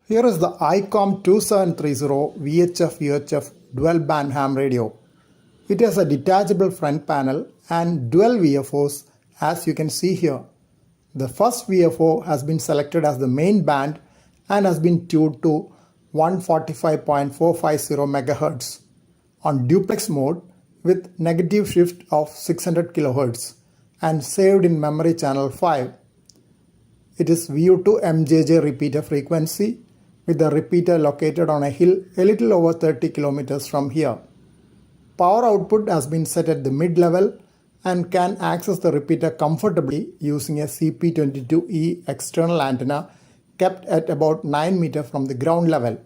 Here is the ICOM-2730 VHF UHF dual band ham radio. It has a detachable front panel and dual VFOs as you can see here. The first VFO has been selected as the main band and has been tuned to 145.450 MHz on duplex mode with negative shift of 600 kHz and saved in memory channel 5. It is VU2 MJJ repeater frequency with the repeater located on a hill a little over 30 km from here. Power output has been set at the mid-level and can access the repeater comfortably using a CP22E external antenna kept at about 9 meters from the ground level.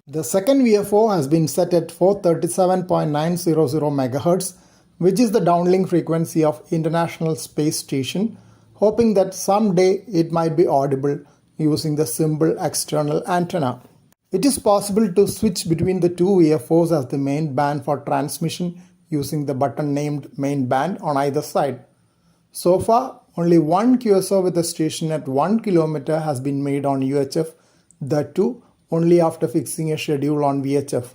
The second VFO has been set at 437.900 MHz, which is the downlink frequency of International Space Station, hoping that someday it might be audible using the simple external antenna. It is possible to switch between the two VFOs as the main band for transmission using the button named main band on either side. So far, only one QSO with a station at 1 km has been made on UHF, that too only after fixing a schedule on VHF.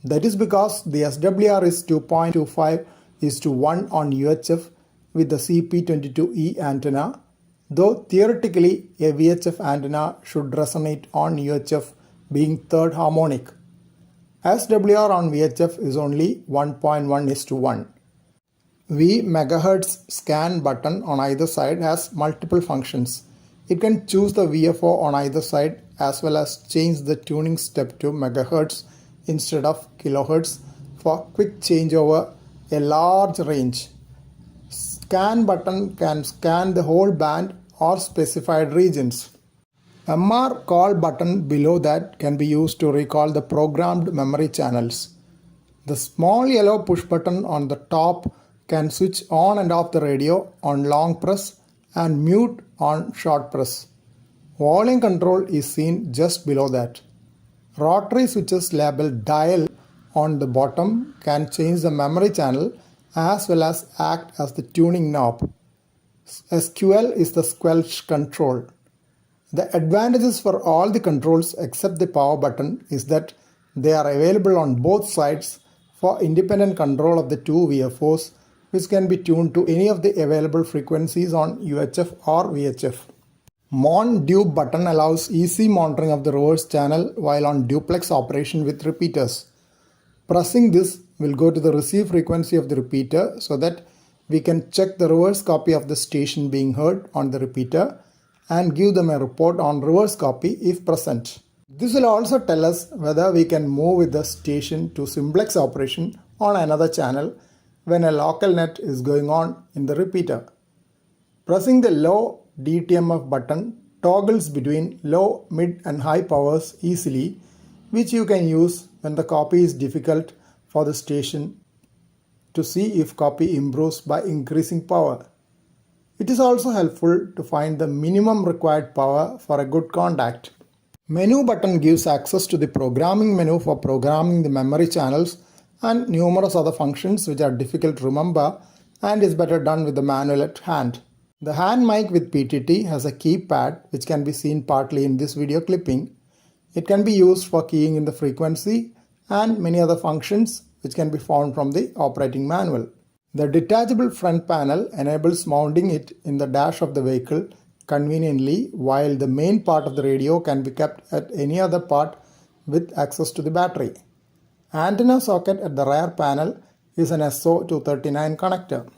That is because the SWR is 2.25:1 on UHF with the CP22E antenna, though theoretically a VHF antenna should resonate on UHF being third harmonic. SWR on VHF is only 1.1:1. V MHz scan button on either side has multiple functions. It can choose the VFO on either side as well as change the tuning step to MHz instead of kHz for quick changeover a large range. Scan button can scan the whole band or specified regions. MR call button below that can be used to recall the programmed memory channels. The small yellow push button on the top can switch on and off the radio on long press and mute on short press. Volume control is seen just below that. Rotary switches labeled dial on the bottom can change the memory channel as well as act as the tuning knob. SQL is the squelch control. The advantages for all the controls except the power button is that they are available on both sides for independent control of the two VFOs, which can be tuned to any of the available frequencies on UHF or VHF. Mon Dupe button allows easy monitoring of the reverse channel while on duplex operation with repeaters. Pressing this will go to the receive frequency of the repeater so that we can check the reverse copy of the station being heard on the repeater and give them a report on reverse copy if present. This will also tell us whether we can move with the station to simplex operation on another channel when a local net is going on in the repeater. Pressing the low DTMF button toggles between low, mid and high powers easily, which you can use when the copy is difficult for the station to see if copy improves by increasing power. It is also helpful to find the minimum required power for a good contact. Menu button gives access to the programming menu for programming the memory channels and numerous other functions which are difficult to remember and is better done with the manual at hand. The hand mic with PTT has a keypad which can be seen partly in this video clipping. It can be used for keying in the frequency and many other functions which can be found from the operating manual. The detachable front panel enables mounting it in the dash of the vehicle conveniently, while the main part of the radio can be kept at any other part with access to the battery. Antenna socket at the rear panel is an SO239 connector.